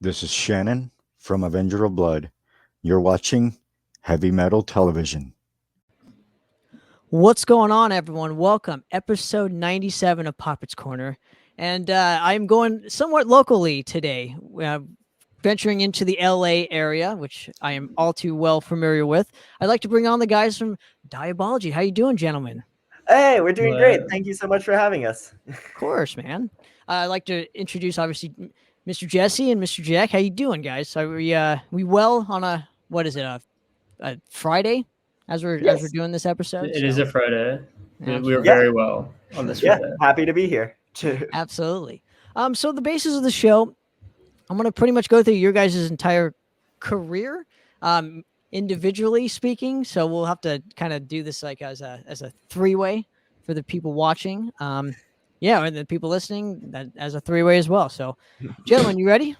This is Shannon from Avenger of Blood. You're watching Heavy Metal Television. What's going on, everyone? Welcome, episode 97 of Poppet's Corner. And I'm going somewhat locally today, venturing into the LA area, which I am all too well familiar with. I'd like to bring on the guys from Diabology. How you doing, gentlemen? Hey, we're doing great. What? Thank you so much for having us. Of course, man. I'd like to introduce, obviously, Mr. Jesse and Mr. Jack. How you doing, guys? Are we well on what is it, a Friday? As we're doing this episode, It is a Friday. We were Absolutely. very well on this Yeah, Friday. happy to be here. Absolutely. So the basis of the show, I'm going to pretty much go through your guys' entire career, individually speaking. So we'll have to kind of do this like as a three-way for the people watching. Yeah, and the people listening that as a three-way as well. So, gentlemen, you ready?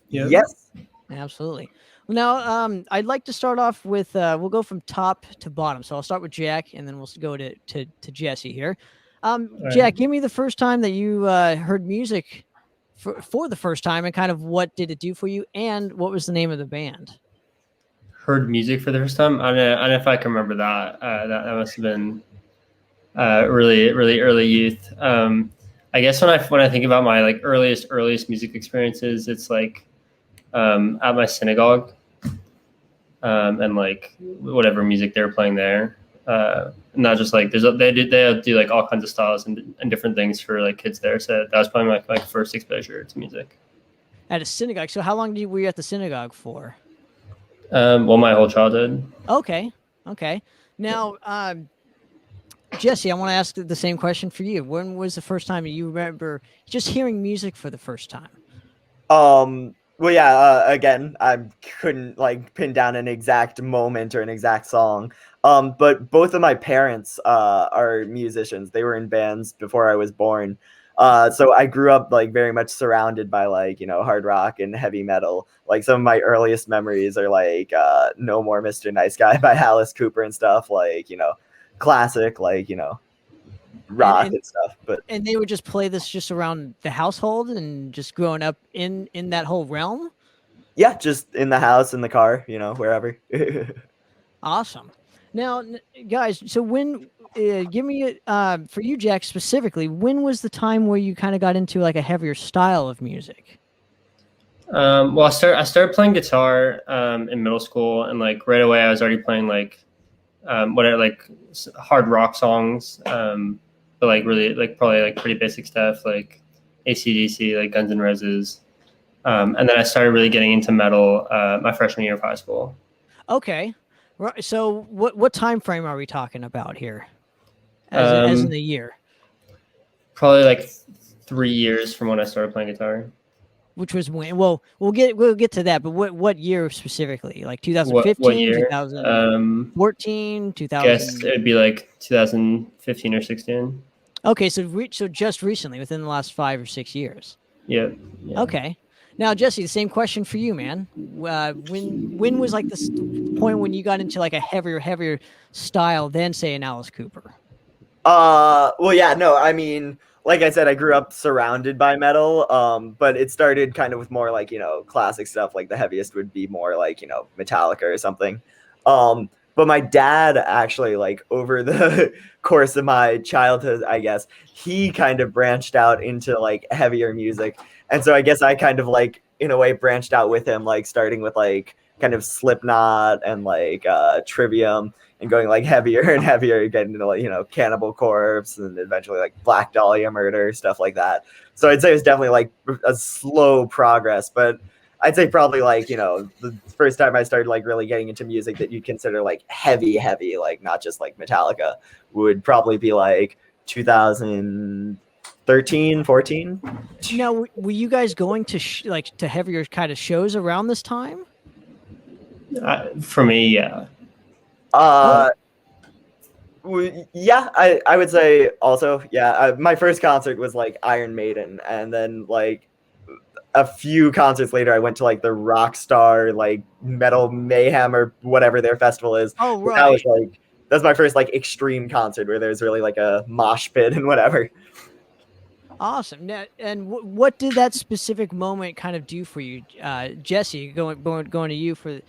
Yep. Yes. Absolutely. Now, I'd like to start off with we'll go from top to bottom. So I'll start with Jack, and then we'll go to Jesse here. Jack, right. give me the first time that you heard music for the first time, and kind of what did it do for you, and what was the name of the band? Heard music for the first time. I don't know if I can remember that. That must have been really early youth. I guess when I think about my like earliest music experiences, it's like at my synagogue, and like whatever music they were playing there. Not just like they do like all kinds of styles and different things for like kids there. So that was probably my first exposure to music. At a synagogue. So how long were you at the synagogue for? Well, my whole childhood. Okay. Now, Jesse, I want to ask the same question for you. When was the first time you remember just hearing music for the first time? Well, yeah. Again, I couldn't like pin down an exact moment or an exact song. But both of my parents are musicians. They were in bands before I was born. So I grew up like very much surrounded by like hard rock and heavy metal. Like some of my earliest memories are like No More Mr. Nice Guy by Alice Cooper and stuff. Like classic like rock and stuff. But and they would just play this just around the household and just growing up in that whole realm. Yeah, just in the house, in the car, wherever. Awesome. Now, guys, so when give me for you, Jack, specifically, when was the time where you kind of got into like a heavier style of music? Well, I started playing guitar in middle school, and like right away I was already playing like hard rock songs, but like really like probably like pretty basic stuff like AC/DC, like Guns N' Roses, and then I started really getting into metal my freshman year of high school. Okay, right. So what time frame are we talking about here? As in the year? Probably like 3 years from when I started playing guitar. Which was when? Well, we'll get to that. But what year specifically? Like 2015, What year? 2014, 2000. Guess it would be like 2015 or 16. Okay, so just recently, within the last 5 or 6 years. Yeah. Okay. Now, Jesse, the same question for you, man. When was like this point when you got into like a heavier style than say an Alice Cooper? Well, yeah, no, I mean, like I said, I grew up surrounded by metal, but it started kind of with more like, classic stuff. Like the heaviest would be more like, Metallica or something. But my dad actually, like over the course of my childhood, I guess, he kind of branched out into like heavier music. And so I guess I kind of like, in a way, branched out with him, like starting with like kind of Slipknot and like Trivium, and going like heavier and heavier, getting into like, Cannibal Corpse, and eventually like Black Dahlia Murder, stuff like that. So I'd say it was definitely like a slow progress, but I'd say probably like, the first time I started like really getting into music that you'd consider like heavy, like not just like Metallica, would probably be like 2013, 14. Now, were you guys going to to heavier kind of shows around this time? For me, yeah. Yeah, I would say also, yeah. My first concert was like Iron Maiden, and then like a few concerts later, I went to like the Rockstar, like Metal Mayhem or whatever their festival is. Oh, right. That was like that's my first like extreme concert where there's really like a mosh pit and whatever. Awesome. Now, and what did that specific moment kind of do for you, Jesse? Going to you for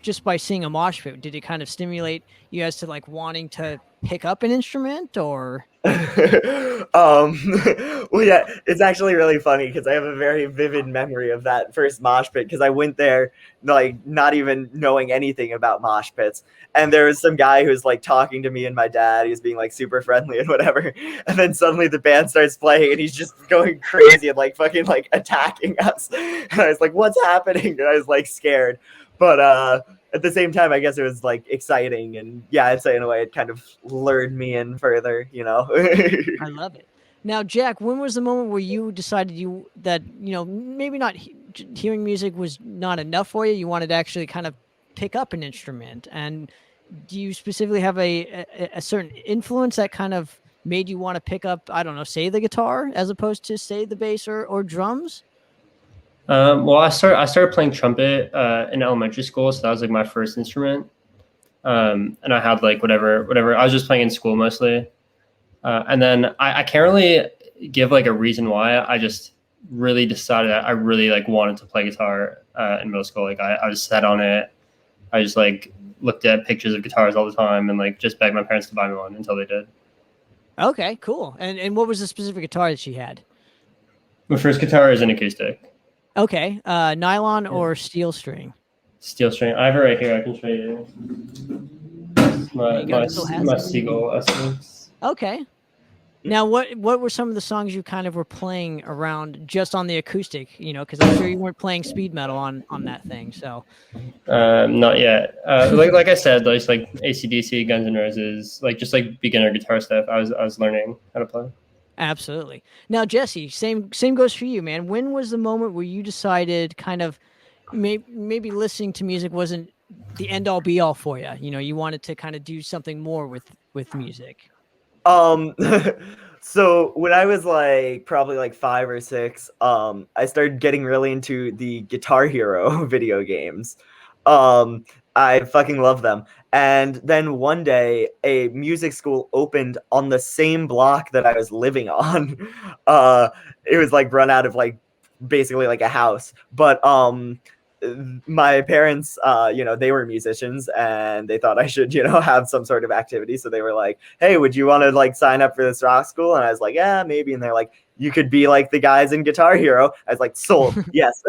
just by seeing a mosh pit. Did it kind of stimulate you as to like wanting to pick up an instrument, or? Well, yeah, it's actually really funny because I have a very vivid memory of that first mosh pit because I went there like not even knowing anything about mosh pits, and there was some guy who was like talking to me and my dad. He was being like super friendly and whatever, and then suddenly the band starts playing and he's just going crazy and like fucking like attacking us, and I was like, "What's happening?" And I was like scared, but at the same time, I guess it was like exciting, and yeah, I'd say in a way it kind of lured me in further, you know. I love it. Now, Jack, when was the moment where you decided that maybe not hearing music was not enough for you? You wanted to actually kind of pick up an instrument, and do you specifically have a certain influence that kind of made you want to pick up, I don't know, say the guitar as opposed to say the bass or drums? Well, I started playing trumpet in elementary school, so that was like my first instrument. And I had like whatever. I was just playing in school mostly, and then I can't really give like a reason why. I just really decided that I really like wanted to play guitar in middle school. Like I was set on it. I just like looked at pictures of guitars all the time and like just begged my parents to buy me one until they did. Okay, cool. And what was the specific guitar that she had? My first guitar is an acoustic. Okay, nylon or steel string? Steel string. I have it right here. I can show you. There you go. It still has My it. Seagull Essence. Okay. Now, what were some of the songs you kind of were playing around just on the acoustic? Because I'm sure you weren't playing speed metal on that thing. So Not yet. Like I said, like AC/DC, Guns N' Roses, like just like beginner guitar stuff. I was learning how to play. absolutely. Now, Jesse, same goes for you, man. When was the moment where you decided kind of maybe listening to music wasn't the end all be all for you? You wanted to kind of do something more with music. Um, so when I was like probably like 5 or 6, I started getting really into the Guitar Hero video games. Um, I fucking love them. And then one day, a music school opened on the same block that I was living on. Uh, it was like run out of like basically like a house, but my parents, they were musicians and they thought I should, have some sort of activity. So they were like, "Hey, would you want to like sign up for this rock school?" And I was like, "Yeah, maybe." And they're like, "You could be like the guys in Guitar Hero." I was like, "Sold, yes."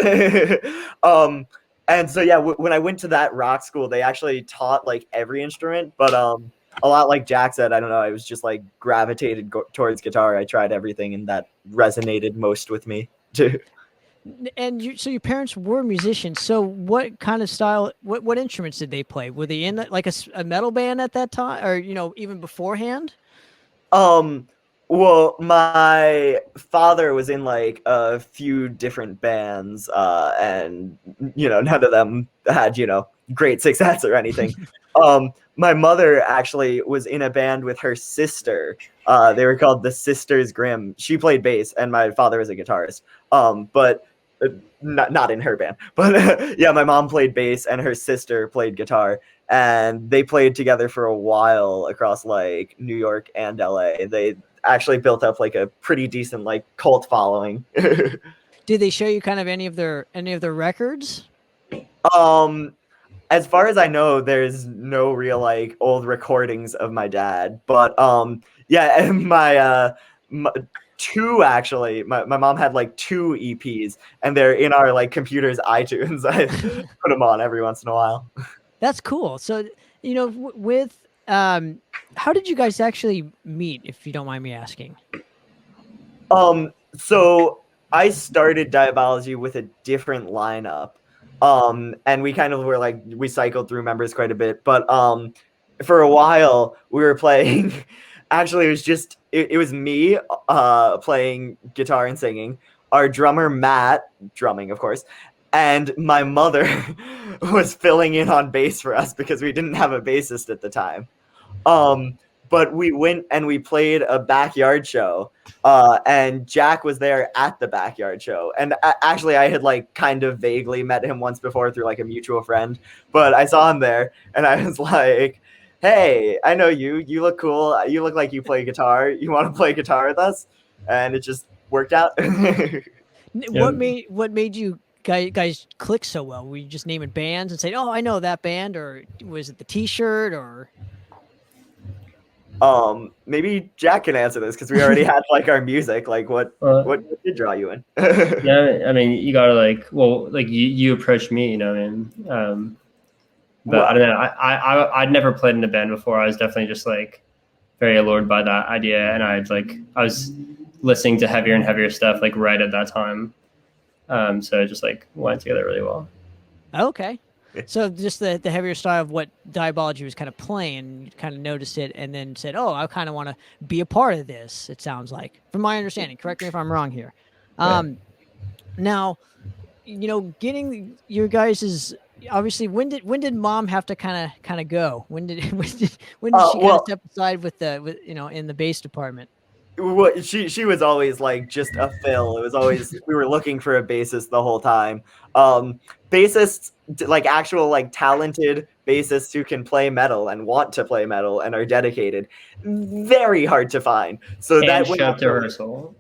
And so yeah, when I went to that rock school, they actually taught like every instrument, but a lot like Jack said, I don't know, I was just like gravitated towards guitar. I tried everything, and that resonated most with me too. And so your parents were musicians. So what kind of style? What instruments did they play? Were they in like a metal band at that time, or even beforehand? Um, well, my father was in like a few different bands, and none of them had great success or anything. My mother actually was in a band with her sister. They were called the Sisters Grimm. She played bass, and my father was a guitarist. But not in her band. But yeah, my mom played bass, and her sister played guitar, and they played together for a while across like New York and LA. They actually built up like a pretty decent like cult following. Did they show you kind of any of their records? um as far as I know, there's no real like old recordings of my dad, but yeah, and my two actually, my mom had like two EPs, and they're in our like computer's iTunes. I put them on every once in a while. That's cool. So with how did you guys actually meet, if you don't mind me asking? So I started Diabology with a different lineup. And we kind of were like, we cycled through members quite a bit, but for a while we were playing. Actually, it was just it was me playing guitar and singing, our drummer Matt drumming, of course, and my mother was filling in on bass for us because we didn't have a bassist at the time. Um, but we went and we played a backyard show, and Jack was there at the backyard show. And actually, I had like kind of vaguely met him once before through like a mutual friend, but I saw him there, and I was like, "Hey, I know you. You look cool. You look like you play guitar. You want to play guitar with us?" And it just worked out. What made you guys click so well? Were you just naming bands and saying, "Oh, I know that band," or was it the T-shirt? Or Maybe Jack can answer this because we already had like our music. Like, what did draw you in? Yeah, I mean, you gotta like you approached me, you know, but Well, I don't know. I'd never played in a band before. I was definitely just like very allured by that idea, and I was listening to heavier and heavier stuff like right at that time. So it just like went together really well. okay, so just the heavier style of what Diabology was kind of playing, you kind of noticed it, and then said, "Oh, I kind of want to be a part of this." It sounds like, from my understanding. Correct me if I'm wrong here. Now, getting your guys's obviously when did mom have to kind of go? When did when did she kind of step aside with in the bass department? Well, she was always like just a fill. It was always we were looking for a bassist the whole time. Bassists, like actual like talented bassists who can play metal and want to play metal and are dedicated, very hard to find. So and that show up to rehearsal.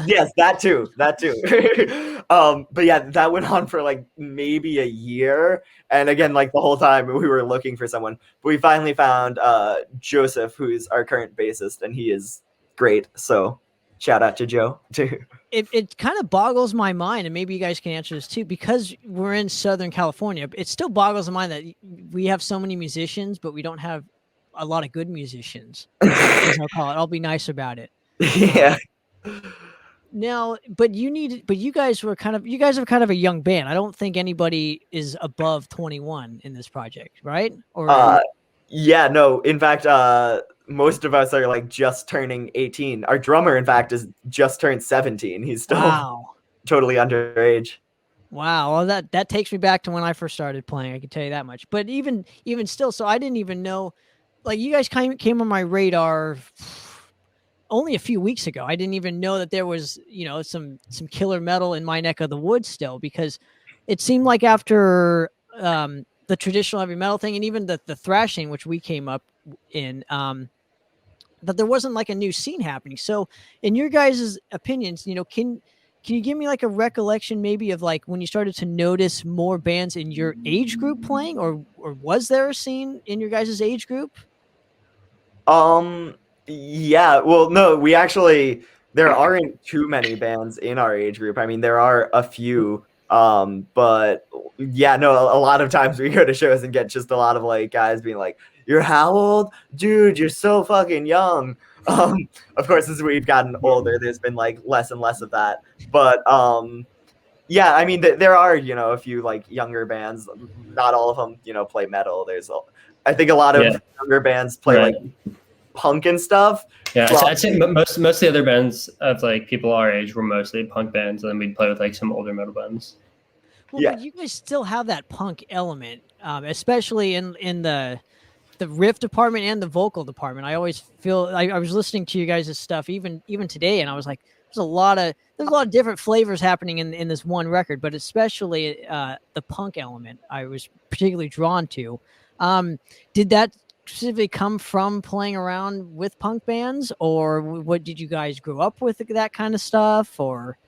Yes, that too. But yeah, that went on for like maybe a year. And again, like the whole time we were looking for someone. But we finally found Joseph, who's our current bassist, and he is great. So shout out to Joe too. It kind of boggles my mind, and maybe you guys can answer this too, because we're in Southern California. It still boggles my mind that we have so many musicians, but we don't have a lot of good musicians. As I'll call it. I'll be nice about it. Yeah. Now, but you guys are kind of a young band. I don't think anybody is above 21 in this project, right? Or yeah, no. In fact, most of us are like just turning 18. Our drummer, in fact, is just turned 17. He's still totally underage. Wow. Well, that takes me back to when I first started playing. I can tell you that much. But even still, so I didn't even know, like, you guys came on my radar only a few weeks ago. I didn't even know that there was, some killer metal in my neck of the woods still, because it seemed like after the traditional heavy metal thing and even the thrashing, which we came up in, that there wasn't like a new scene happening. So in your guys' opinions, can you give me like a recollection maybe of like when you started to notice more bands in your age group playing, or was there a scene in your guys' age group? Yeah, well, no, there aren't too many bands in our age group. I mean, there are a few, but yeah, no, a lot of times we go to shows and get just a lot of like guys being like, "You're how old? Dude, you're so fucking young." Of course, as we've gotten older, there's been like less and less of that. But yeah, I mean, there are, a few like younger bands. Not all of them, play metal. I think a lot of younger bands play like punk and stuff. Yeah, I'd say most of the other bands of like people our age were mostly punk bands, and then we'd play with like some older metal bands. Well, but you guys still have that punk element, especially in the riff department and the vocal department. I always feel I was listening to you guys' stuff even today, and I was like, there's a lot of different flavors happening in this one record, but especially the punk element I was particularly drawn to. Did that specifically come from playing around with punk bands, or what did you guys grow up with that kind of stuff, or?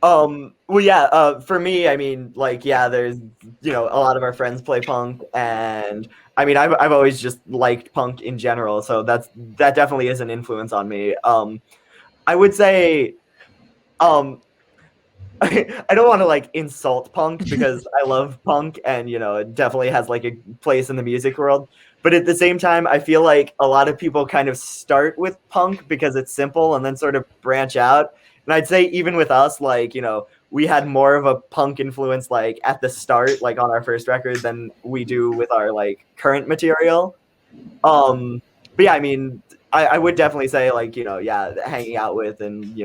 Well, yeah, for me, I mean, like, yeah, there's, a lot of our friends play punk, and I mean, I've always just liked punk in general, so that definitely is an influence on me. I would say, I don't want to like insult punk because I love punk and it definitely has like a place in the music world. But at the same time, I feel like a lot of people kind of start with punk because it's simple and then sort of branch out. And I'd say even with us, like, we had more of a punk influence like at the start, like on our first record than we do with our like current material. But yeah, I mean, I would definitely say like, hanging out with and,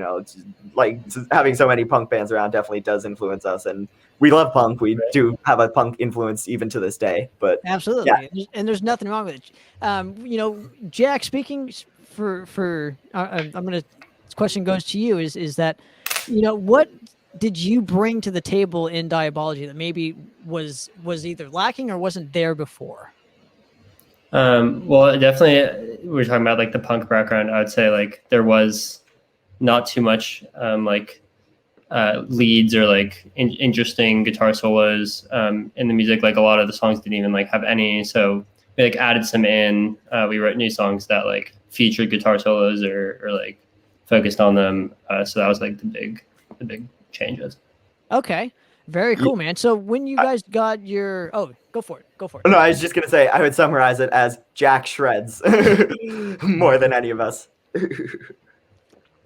like having so many punk bands around definitely does influence us. And we love punk. We do have a punk influence even to this day, but absolutely. Yeah. And there's nothing wrong with it. Jack, speaking for I'm going to, this question goes to you is that, what did you bring to the table in Diabology that maybe was either lacking or wasn't there before? Well, definitely, we're talking about like the punk background. I would say like there was not too much like leads or like interesting guitar solos in the music. Like a lot of the songs didn't even like have any, so we like added some in. We wrote new songs that like featured guitar solos or like focused on them. So that was like the big changes. Okay. Very cool, man. So when you guys got your go for it. Go for it. No, I was just gonna say I would summarize it as Jack shreds more than any of us.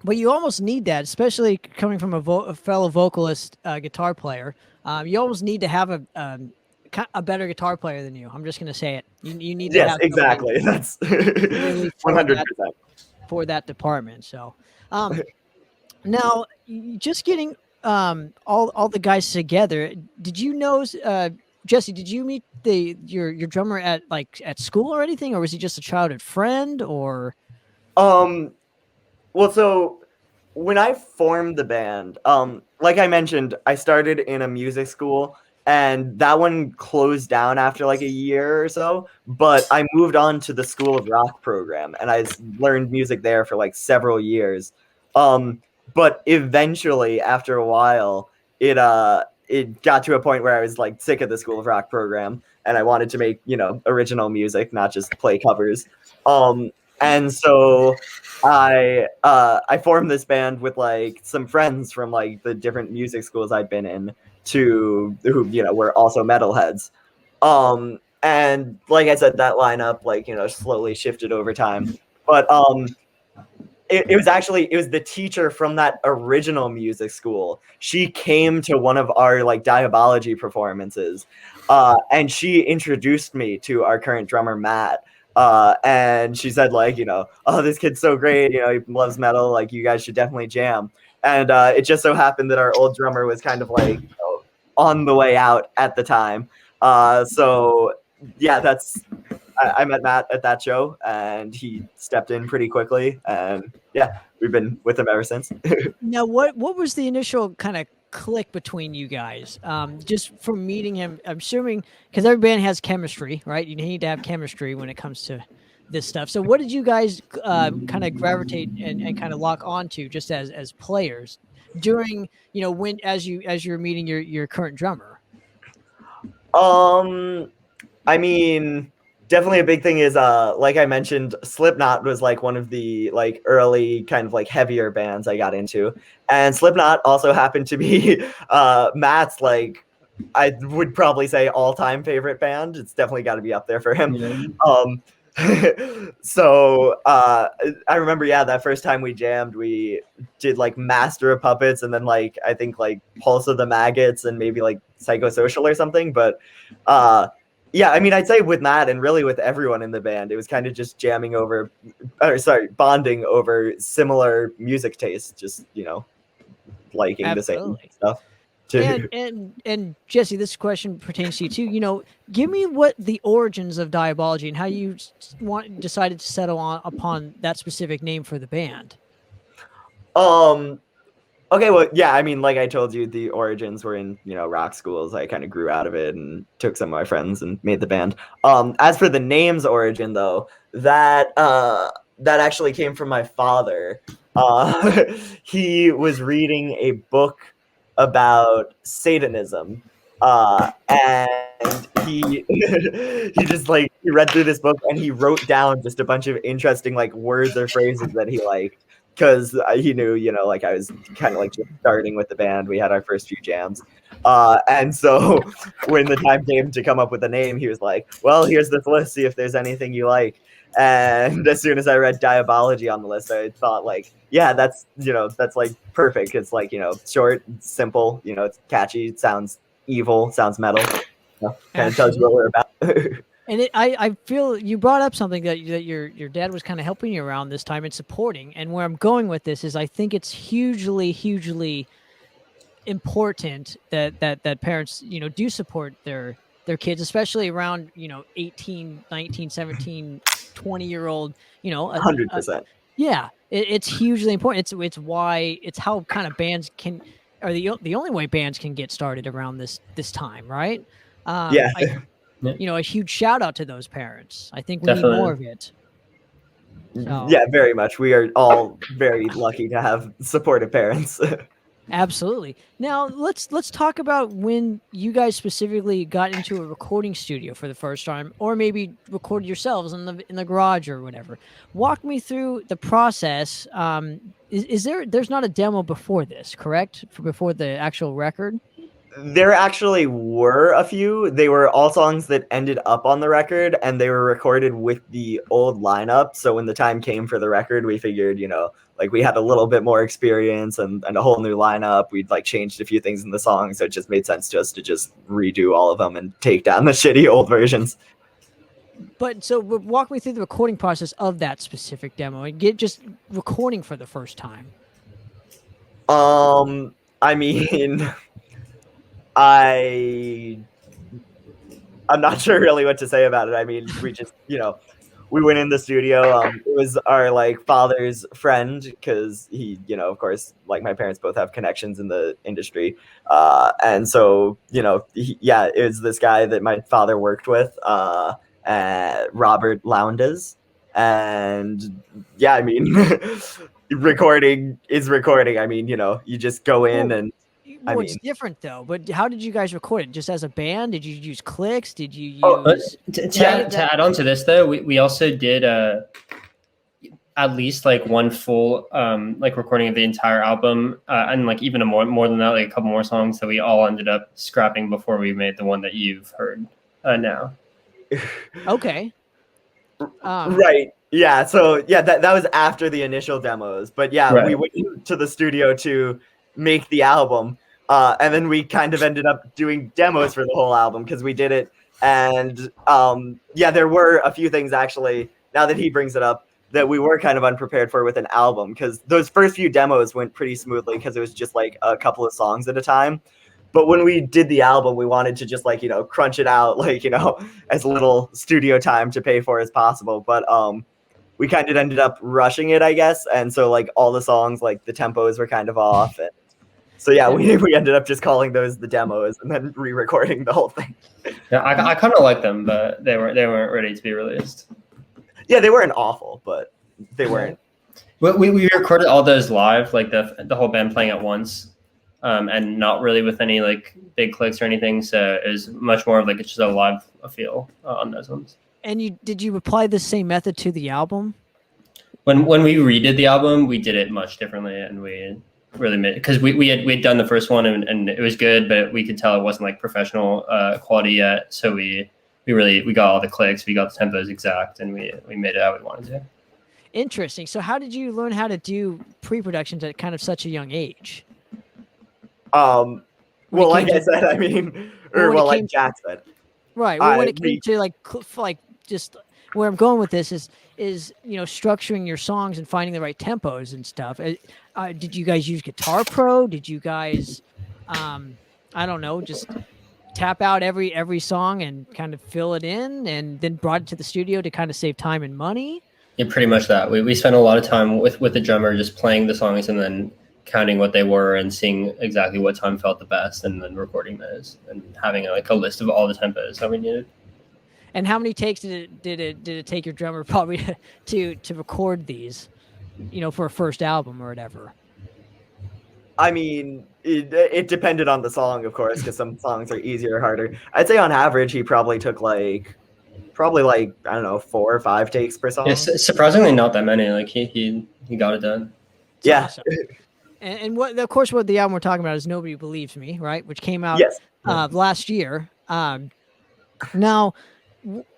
But you almost need that, especially coming from a fellow vocalist, guitar player. You almost need to have a better guitar player than you. I'm just going to say it. You need to Yes, have exactly. That's really 100%. for that department. So, now just getting all the guys together. Did you know, Jesse? Did you meet your drummer at school or anything, or was he just a childhood friend? Or Well, so when I formed the band, like I mentioned, I started in a music school, and that one closed down after like a year or so. But I moved on to the School of Rock program, and I learned music there for like several years. But eventually, after a while, it got to a point where I was like sick of the School of Rock program, and I wanted to make original music, not just play covers. And so I formed this band with like some friends from like the different music schools I'd been in who were also metalheads. And like I said, that lineup slowly shifted over time. But it was the teacher from that original music school. She came to one of our like Diabology performances, and she introduced me to our current drummer Matt. And she said oh, this kid's so great, he loves metal, like you guys should definitely jam. And it just so happened that our old drummer was kind of like on the way out at the time. So yeah, I met Matt at that show, and he stepped in pretty quickly, and yeah, we've been with him ever since. now, what was the initial kind of click between you guys? Just from meeting him, I'm assuming because every band has chemistry, right? You need to have chemistry when it comes to this stuff. So, what did you guys kind of gravitate and kind of lock onto just as players during when as you're meeting your current drummer? I mean, definitely a big thing is like I mentioned, Slipknot was like one of the like early kind of like heavier bands I got into, and Slipknot also happened to be Matt's like I would probably say all-time favorite band. It's definitely got to be up there for him. So I remember that first time we jammed, we did like Master of Puppets, and then like I think like Pulse of the Maggots and maybe like Psychosocial or something. But yeah, I mean, I'd say with Matt and really with everyone in the band, it was kind of just bonding over similar music tastes, just liking Absolutely. the same stuff. Too. And Jesse, this question pertains to you too. Give me what the origins of Diabology and how you decided to settle upon that specific name for the band. Okay, well, yeah, I mean, like I told you, the origins were in, rock schools. I kind of grew out of it and took some of my friends and made the band. As for the name's origin, though, that actually came from my father. He was reading a book about Satanism, and he he read through this book and he wrote down just a bunch of interesting like words or phrases that he liked. Because he knew, like I was kind of like just starting with the band. We had our first few jams. And so when the time came to come up with a name, he was like, well, here's this list. See if there's anything you like. And as soon as I read Diabology on the list, I thought like, yeah, that's like perfect. It's like, short, simple, it's catchy. It sounds evil, sounds metal. Kind of tells you what we're about. And I feel you brought up something that your dad was kind of helping you around this time and supporting. And where I'm going with this is I think it's hugely important that parents, do support their kids, especially around, 18, 19, 17, 20-year-old, 100%. Yeah, it's hugely important. It's how kind of bands are the only way bands can get started around this time, right? Yeah. A huge shout out to those parents. I think we Definitely. need more of it. So- Yeah, very much. We are all very lucky to have supportive parents. Absolutely. Now let's talk about when you guys specifically got into a recording studio for the first time, or maybe recorded yourselves in the garage or whatever. Walk me through the process. There's not a demo before this, correct? Before the actual record? There actually were a few. They were all songs that ended up on the record, and they were recorded with the old lineup. So when the time came for the record, we figured, like we had a little bit more experience and a whole new lineup. We'd like changed a few things in the song, so it just made sense to us to just redo all of them and take down the shitty old versions. But so walk me through the recording process of that specific demo and get just recording for the first time. I mean, I'm not sure really what to say about it. I mean, we just, we went in the studio. It was our like father's friend because he, of course, like my parents both have connections in the industry, and so it was this guy that my father worked with, Robert Lowndes, and yeah, I mean, recording is recording. I mean, you just go in and. Well, it's different though. But how did you guys record it? Just as a band? Did you use clicks? Did you use? To add on to this though, we also did at least like one full like recording of the entire album, and like even more than that, like a couple more songs that we all ended up scrapping before we made the one that you've heard now. Okay. Right. Yeah. So yeah, that was after the initial demos, but yeah, Right. we went to the studio to make the album, and then we kind of ended up doing demos for the whole album because we did it, and yeah, there were a few things actually. Now that he brings it up, that we were kind of unprepared for with an album because those first few demos went pretty smoothly because it was just like a couple of songs at a time. But when we did the album, we wanted to just like, crunch it out, like, as little studio time to pay for as possible. But we kind of ended up rushing it, I guess. And so like all the songs, like the tempos were kind of off. And so yeah, we ended up just calling those the demos and then re-recording the whole thing. Yeah, I kind of like them, but they weren't ready to be released. Yeah, they weren't awful, but they weren't. We recorded all those live, like the whole band playing at once. And not really with any like big clicks or anything. So it was much more of like it's just a live feel on those ones. And did you apply the same method to the album? When we redid the album, we did it much differently, and we really made because we had done the first one and it was good, but we could tell it wasn't like professional quality yet. So we got all the clicks, we got the tempos exact, and we made it how we wanted to. Interesting. So how did you learn how to do pre-productions at kind of such a young age? Well, like I said, I mean, like Jack said. Right. Well, when it came to like just where I'm going with this is structuring your songs and finding the right tempos and stuff. Did you guys use Guitar Pro? Did you guys, I don't know, just tap out every song and kind of fill it in and then brought it to the studio to kind of save time and money? Yeah, pretty much that. We spent a lot of time with the drummer just playing the songs and then counting what they were and seeing exactly what time felt the best and then recording those and having like a list of all the tempos that we needed. And how many takes did it take your drummer probably to record these, for a first album or whatever? I mean, it depended on the song, of course, because some songs are easier or harder. I'd say on average, he probably took I don't know, 4 or 5 takes per song. Yeah, surprisingly not that many. Like he got it done. Yeah. Awesome. And what the album we're talking about is Nobody Believes Me, right? Which came out last year. Now,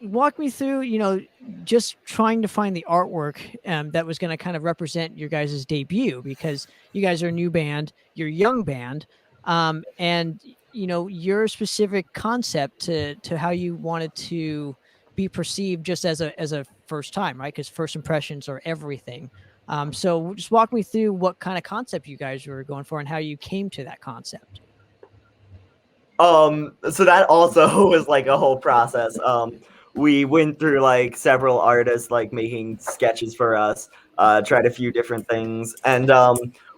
walk me through, just trying to find the artwork that was going to kind of represent your guys' debut, because you guys are a new band, you're a young band, and your specific concept to how you wanted to be perceived just as a first time, right? Because first impressions are everything. So just walk me through what kind of concept you guys were going for and how you came to that concept. So that also was like a whole process. We went through like several artists like making sketches for us, tried a few different things, and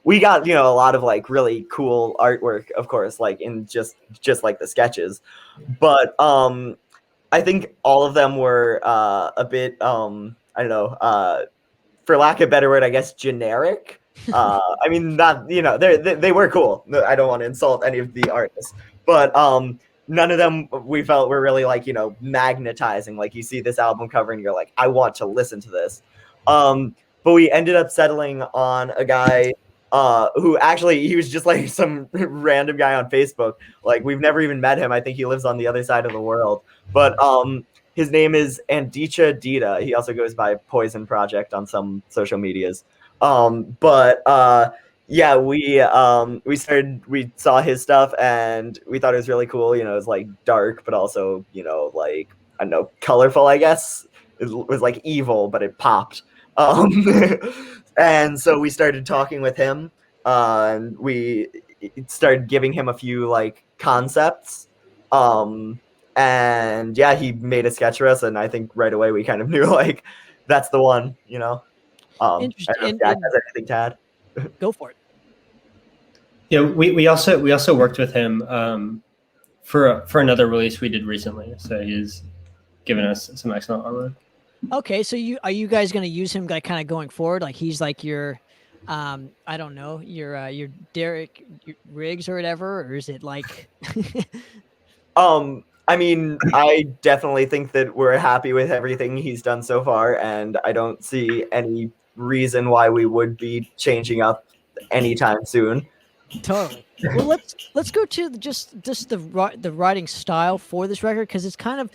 we got a lot of like really cool artwork, of course, like in just like the sketches, but I think all of them were a bit I don't know, for lack of a better word, I guess, generic. I mean, not, they were cool. I don't want to insult any of the artists, but none of them we felt were really like, magnetizing. Like you see this album cover and you're like, I want to listen to this. But we ended up settling on a guy who actually, he was just like some random guy on Facebook. Like we've never even met him. I think he lives on the other side of the world. But his name is Andicha Dita. He also goes by Poison Project on some social medias. Yeah, we saw his stuff and we thought it was really cool. It was like dark, but also, like, I don't know, colorful, I guess. It was like evil, but it popped. And so we started talking with him, and we started giving him a few like concepts. And yeah, he made a sketch for us, and I think right away we kind of knew like that's the one, Interesting. I don't know if Jack has anything to add. Go for it. Yeah, we also worked with him for another release we did recently. So he's given us some excellent artwork. Okay, so are you guys going to use him like kind of going forward? Like he's like your, I don't know, your Derek Riggs or whatever, or is it like? I mean, I definitely think that we're happy with everything he's done so far, and I don't see any reason why we would be changing up anytime soon. Totally. Well, let's go to just the writing style for this record, because it's kind of.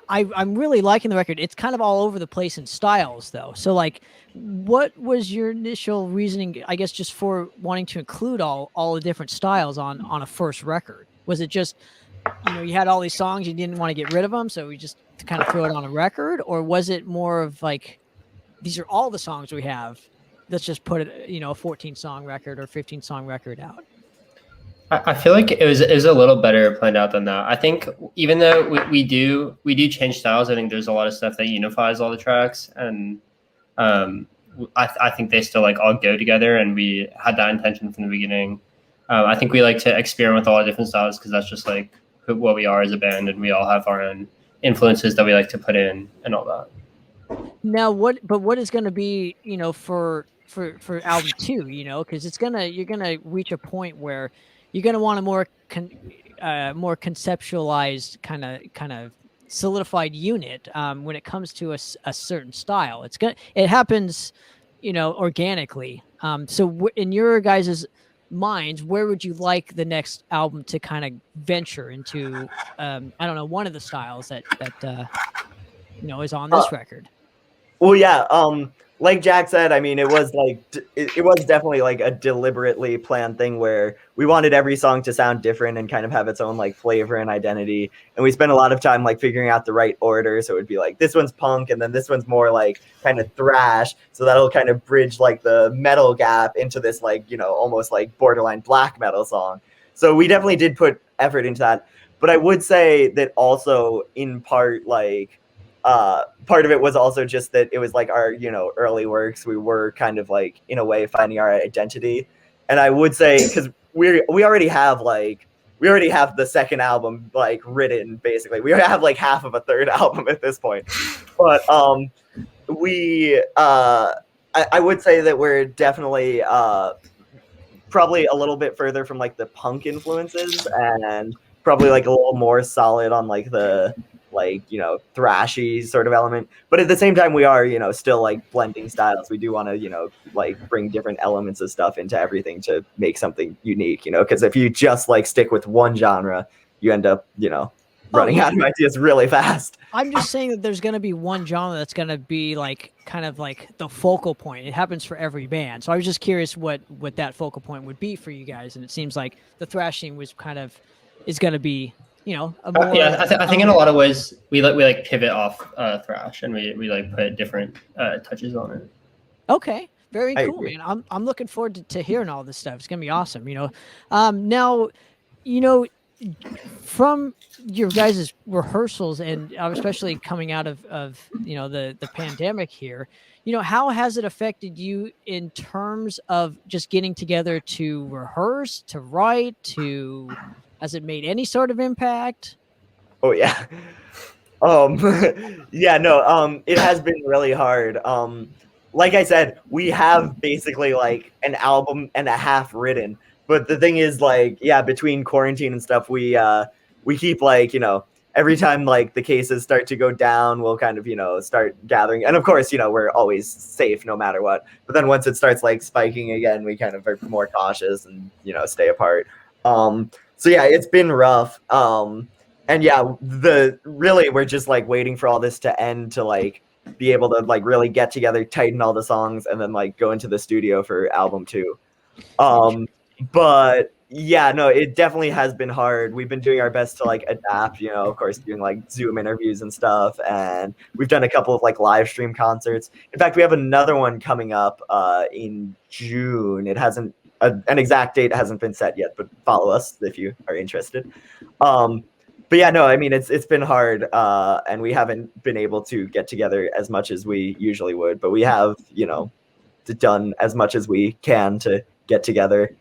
I'm really liking the record. It's kind of all over the place in styles, though. So, like, what was your initial reasoning, I guess, just for wanting to include all the different styles on a first record? Was it just, you had all these songs, you didn't want to get rid of them, so we just kind of throw it on a record? Or was it more of like, these are all the songs we have, let's just put it, a 14-song record or 15-song record out? I feel like it was a little better planned out than that. I think even though we do change styles, I think there's a lot of stuff that unifies all the tracks, and I think they still like all go together, and we had that intention from the beginning. I think we like to experiment with a lot of different styles because that's just like what we are as a band, and we all have our own influences that we like to put in and all that. Now, what is going to be, for album 2, because you're gonna reach a point where you're going to want a more conceptualized kind of solidified unit when it comes to a certain style. It happens, organically. So in your guys' minds, where would you like the next album to kind of venture into? I don't know, one of the styles that is on this record. Well, yeah. Like Jack said, I mean, it was like it was definitely like a deliberately planned thing where we wanted every song to sound different and kind of have its own like flavor and identity. And we spent a lot of time like figuring out the right order. So it would be like this one's punk, and then this one's more like kind of thrash. So that'll kind of bridge like the metal gap into this like almost like borderline black metal song. So we definitely did put effort into that. But I would say that also in part like. Part of it was also just that it was like our, early works. We were kind of like, in a way, finding our identity. And I would say, because we already have the second album like written, basically. We have like half of a third album at this point. But I would say that we're definitely probably a little bit further from like the punk influences, and probably like a little more solid on like the like thrashy sort of element, but at the same time we are still like blending styles. We do want to like bring different elements of stuff into everything to make something unique, because if you just like stick with one genre, you end up running out of ideas really fast. I'm just saying that there's going to be one genre that's going to be like kind of like the focal point. It happens for every band, so I was just curious what that focal point would be for you guys, and it seems like the thrashing was is going to be I think in a lot of ways we pivot off thrash, and we like put different touches on it. Okay, very cool, man. I'm looking forward to hearing all this stuff. It's gonna be awesome. Now, from your guys' rehearsals, and especially coming out of the pandemic here, how has it affected you in terms of just getting together to rehearse, to write, to has it made any sort of impact? Oh yeah. Yeah, no, it has been really hard. Like I said, we have basically like an album and a half written, but the thing is, like, yeah, between quarantine and stuff, we keep like, every time like the cases start to go down, we'll kind of, start gathering, and of course, we're always safe no matter what. But then once it starts like spiking again, we kind of are more cautious and stay apart. So yeah, it's been rough. And yeah, we're just like waiting for all this to end to like be able to like really get together, tighten all the songs, and then like go into the studio for album 2. But yeah, no, it definitely has been hard. We've been doing our best to like adapt, of course, doing like Zoom interviews and stuff, and we've done a couple of like live stream concerts. In fact, we have another one coming up in June. It hasn't an exact date hasn't been set yet, but follow us if you are interested. But yeah, no, I mean it's been hard, and we haven't been able to get together as much as we usually would, but we have, done as much as we can to get together.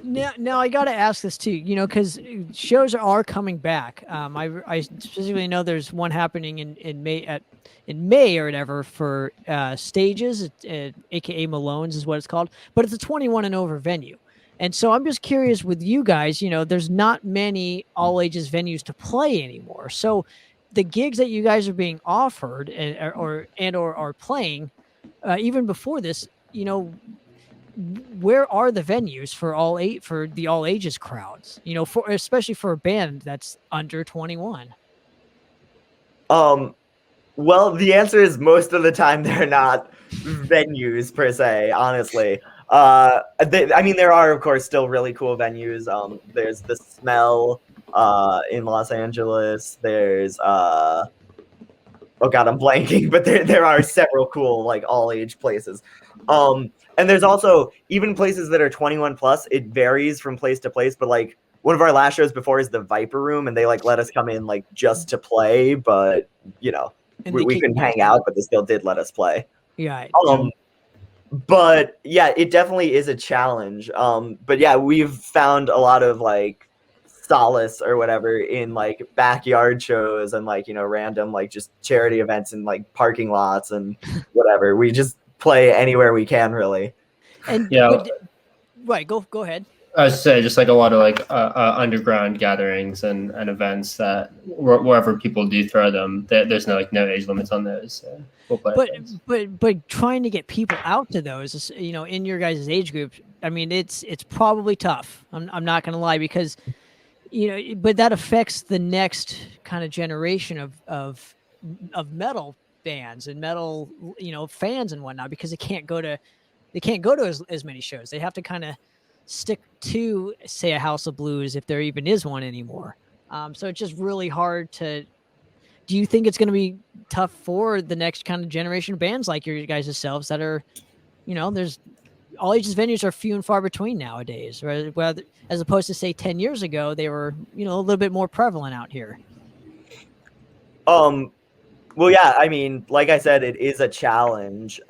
Now I got to ask this too, because shows are coming back. I specifically know there's one happening in May or whatever for Stages, aka Malone's is what it's called, but it's a 21 and over venue. And so I'm just curious with you guys, there's not many all ages venues to play anymore. So the gigs that you guys are being offered or are playing, even before this, where are the venues for the all ages crowds? For especially for a band that's under 21. Well, the answer is most of the time they're not venues per se, honestly. I mean, there are of course still really cool venues. There's the Smell in Los Angeles. There's oh god, I'm blanking, but there are several cool like all age places. And there's also even places that are 21 plus. It varies from place to place, but like one of our last shows before is the Viper Room, and they like let us come in like just to play, but we couldn't hang out, but they still did let us play. Yeah. But yeah, it definitely is a challenge. But yeah, we've found a lot of like solace or whatever in like backyard shows and like random like just charity events and like parking lots and whatever. We just play anywhere we can, really. And right, go ahead. I would say just like a lot of like underground gatherings and events that wherever people do throw them, there's no age limits on those. So we'll play but trying to get people out to those, in your guys' age group, I mean, it's probably tough. I'm not going to lie, because but that affects the next kind of generation of metal bands and metal fans and whatnot, because they can't go to as many shows. They have to kind of stick to, say, a House of Blues, if there even is one anymore. So it's just really hard to. Do you think it's going to be tough for the next kind of generation of bands like your guys' selves that are, there's all ages venues are few and far between nowadays, right? Well, as opposed to say 10 years ago, they were, a little bit more prevalent out here. Well, yeah, I mean, like I said, it is a challenge.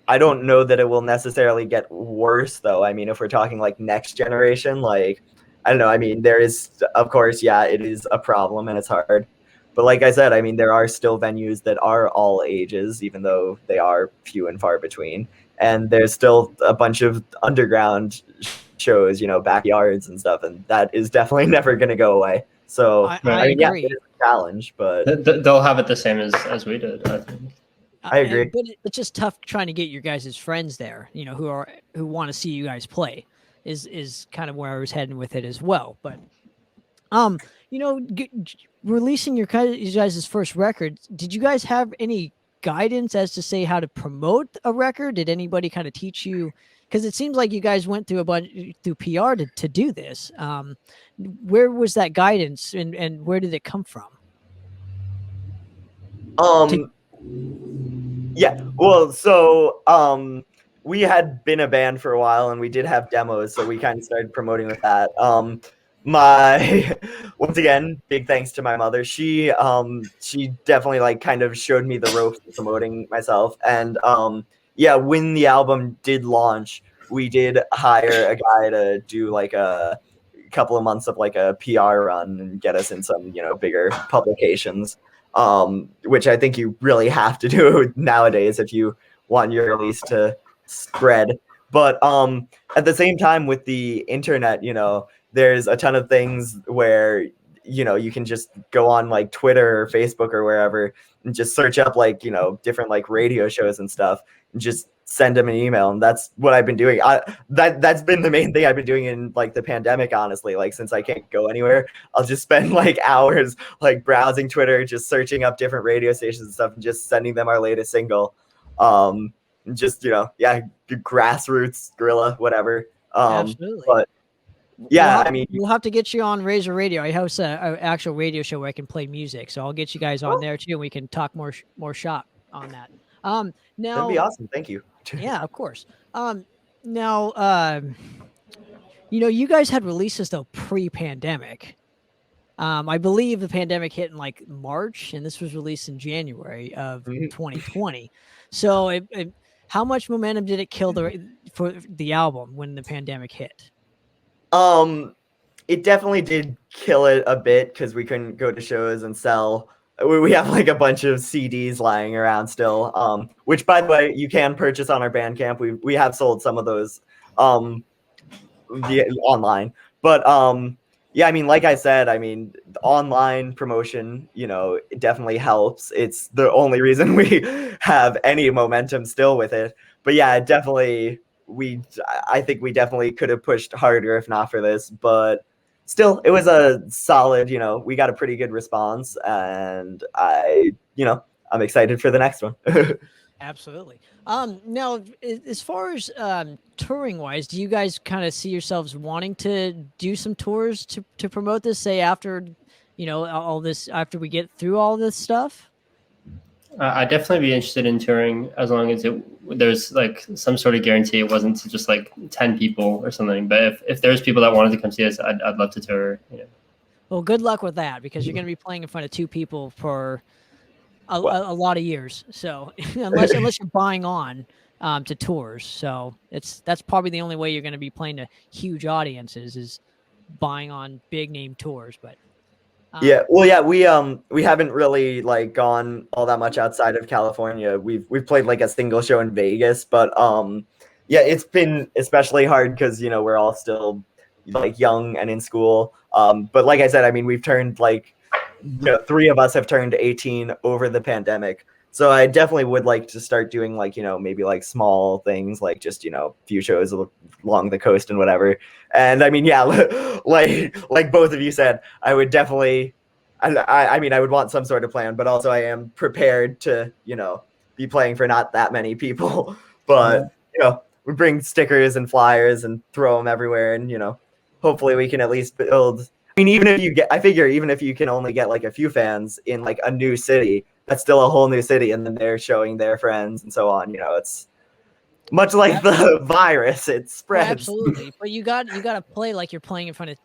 I don't know that it will necessarily get worse, though. I mean, if we're talking like next generation, like, I don't know. I mean, there is, of course, yeah, it is a problem and it's hard. But like I said, I mean, there are still venues that are all ages, even though they are few and far between. And there's still a bunch of underground shows, backyards and stuff. And that is definitely never going to go away. So, I mean, yeah, agree. it is a challenge, but they'll have it the same as we did, I think. I agree. But it's just tough trying to get your guys' friends there, who want to see you guys play is kind of where I was heading with it as well. But, releasing you guys' first record, did you guys have any guidance as to say how to promote a record? Did anybody kind of teach you? Because it seems like you guys went through through PR to do this. Where was that guidance and where did it come from? Yeah, well, so we had been a band for a while and we did have demos, so we kind of started promoting with that. My once again, big thanks to my mother. She definitely like kind of showed me the ropes of promoting myself. And yeah, when the album did launch, we did hire a guy to do like a couple of months of like a PR run and get us in some, bigger publications. which I think you really have to do nowadays if you want your release to spread. But at the same time, with the internet, there's a ton of things where you can just go on like Twitter or Facebook or wherever and just search up like different like radio shows and stuff and just send them an email. And that's what I've been doing. That's been the main thing I've been doing in like the pandemic, honestly. Like, since I can't go anywhere, I'll just spend like hours like browsing Twitter, just searching up different radio stations and stuff, and just sending them our latest single. Just grassroots guerrilla, whatever. Absolutely. But yeah, we'll have to get you on Razor Radio. I host an actual radio show where I can play music, so I'll get you guys on there too, and we can talk more shop on that. Now that'd be awesome. Thank you. Yeah, of course. Now, you guys had releases though pre-pandemic. I believe the pandemic hit in like March, and this was released in January of 2020. So, how much momentum did it kill for the album when the pandemic hit? It definitely did kill it a bit because we couldn't go to shows and sell. We have like a bunch of CDs lying around still, which, by the way, you can purchase on our Bandcamp. We have sold some of those online, but yeah, like I said, the online promotion, it definitely helps. It's the only reason we have any momentum still with it. But yeah, it definitely, I think we definitely could have pushed harder if not for this, but still, it was a solid, we got a pretty good response, and I'm excited for the next one. Absolutely. Now, as far as touring wise, do you guys kind of see yourselves wanting to do some tours to promote this, say after, all this, after we get through all this stuff? I'd definitely be interested in touring as long as there's like some sort of guarantee it wasn't to just like 10 people or something. But if there's people that wanted to come see us, I'd love to tour. Well, good luck with that, because you're going to be playing in front of 2 people for a lot of years. So unless you're buying on to tours, so that's probably the only way you're going to be playing to huge audiences is buying on big name tours. But yeah, well, yeah, we haven't really like gone all that much outside of California. We've played like a single show in Vegas, but yeah, it's been especially hard because we're all still like young and in school. But like I said, we've turned like 3 of us have turned 18 over the pandemic. So I definitely would like to start doing like, maybe like small things, like just, few shows along the coast and whatever. And yeah, like both of you said, I would definitely, I would want some sort of plan, but also I am prepared to, be playing for not that many people, but, we bring stickers and flyers and throw them everywhere. And, hopefully we can at least build, even if you can only get like a few fans in like a new city, that's still a whole new city, and then they're showing their friends and so on. It's much like the virus; it spreads. Absolutely, but you got to play like you're playing in front of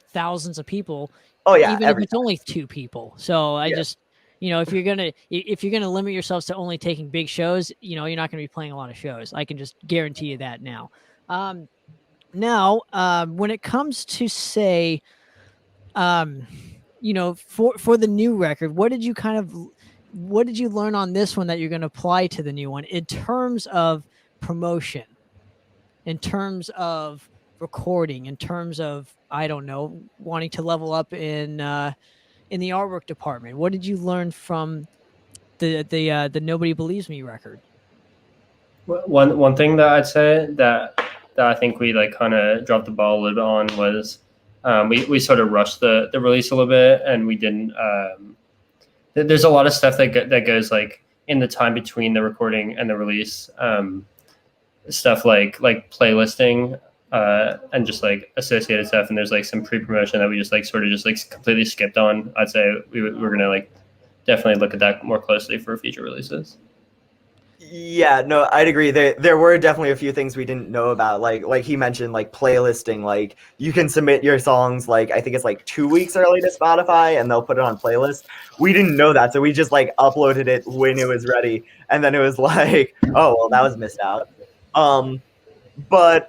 thousands of people. Oh yeah, even if it's only 2 people. So I just if you're gonna limit yourselves to only taking big shows, you're not gonna be playing a lot of shows. I can just guarantee you that now. Now, when it comes to say, for the new record, what did you learn on this one that you're going to apply to the new one in terms of promotion, in terms of recording, in terms of, I don't know, wanting to level up in the artwork department? What did you learn from the Nobody Believes Me record? One thing that I'd say that I think we like kind of dropped the ball a little bit on was we sort of rushed the release a little bit, and we didn't. There's a lot of stuff that goes like in the time between the recording and the release. Stuff like playlisting and just like associated stuff, and there's like some pre-promotion that we just like sort of just like completely skipped on. I'd say we're gonna like definitely look at that more closely for future releases. Yeah, no, I'd agree. There were definitely a few things we didn't know about, like he mentioned, like playlisting. Like you can submit your songs, like I think it's like 2 weeks early to Spotify, and they'll put it on playlist. We didn't know that, so we just like uploaded it when it was ready, and then it was like, oh well, that was missed out. But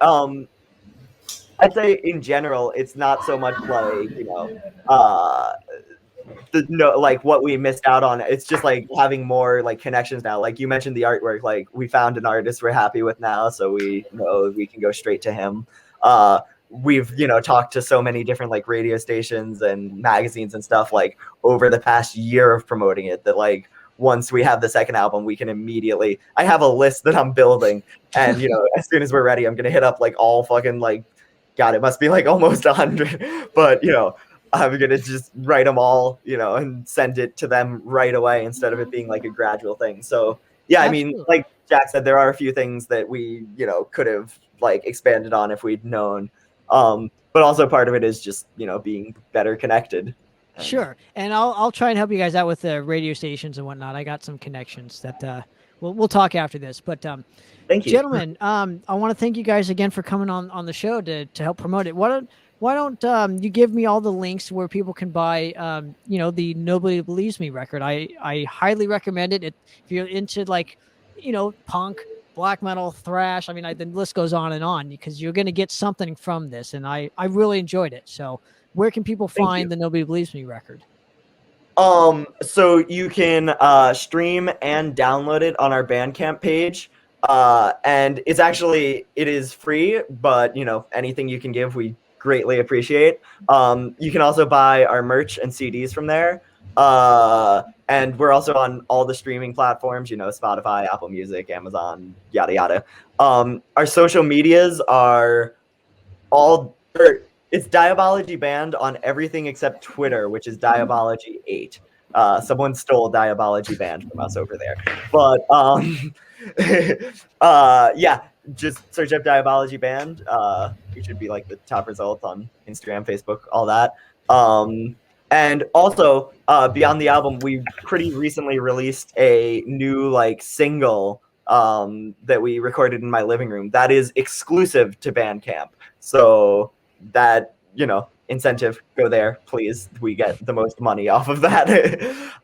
I'd say in general, it's not so much like like what we missed out on. It's just like having more like connections now. Like you mentioned the artwork, like we found an artist we're happy with now, so we know we can go straight to him. We've talked to so many different like radio stations and magazines and stuff like over the past year of promoting it, that like once we have the second album, we can immediately, I have a list that I'm building, and as soon as we're ready, I'm gonna hit up like all fucking like, God, it must be like almost 100, but I'm gonna just write them all, and send it to them right away instead of it being like a gradual thing. So yeah, Absolutely. I mean, like Jack said, there are a few things that we, could have like expanded on if we'd known. But also part of it is just, being better connected. Sure, and I'll try and help you guys out with the radio stations and whatnot. I got some connections that we'll talk after this. But Thank you, gentlemen. I want to thank you guys again for coming on the show to help promote it. Why don't you give me all the links where people can buy the Nobody Believes Me record? I highly recommend it. If you're into like punk, black metal, thrash, I mean the list goes on because you're going to get something from this, and I really enjoyed it. So where can people find the Nobody Believes Me record? So you can stream and download it on our Bandcamp page. And it is free, but anything you can give, we greatly appreciate. You can also buy our merch and CDs from there. And we're also on all the streaming platforms, Spotify, Apple Music, Amazon, yada yada. Our social medias are it's Diabology Band on everything except Twitter, which is Diabology 8. Someone stole Diabology Band from us over there. But yeah, just search up Diabology Band. We should be like the top results on Instagram, Facebook, all that. And also, beyond the album, we pretty recently released a new like single that we recorded in my living room that is exclusive to Bandcamp. So that, incentive, go there, please. We get the most money off of that.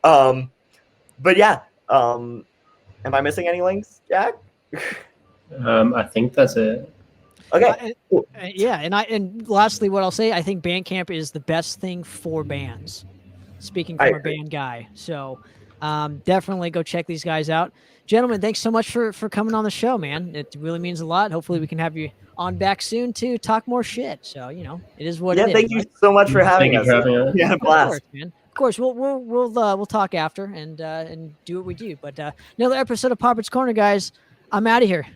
But yeah, am I missing any links, Jack? I think that's it. Okay. Cool. Yeah, and lastly, what I'll say, I think Bandcamp is the best thing for bands. Speaking from a band guy, so definitely go check these guys out, gentlemen. Thanks so much for coming on the show, man. It really means a lot. Hopefully, we can have you on back soon to talk more shit. So it is what it is. Yeah, thank you so much for having us. Yeah, blast. Of course, man. Of course, we'll talk after and do what we do. But another episode of Popper's Corner, guys. I'm out of here.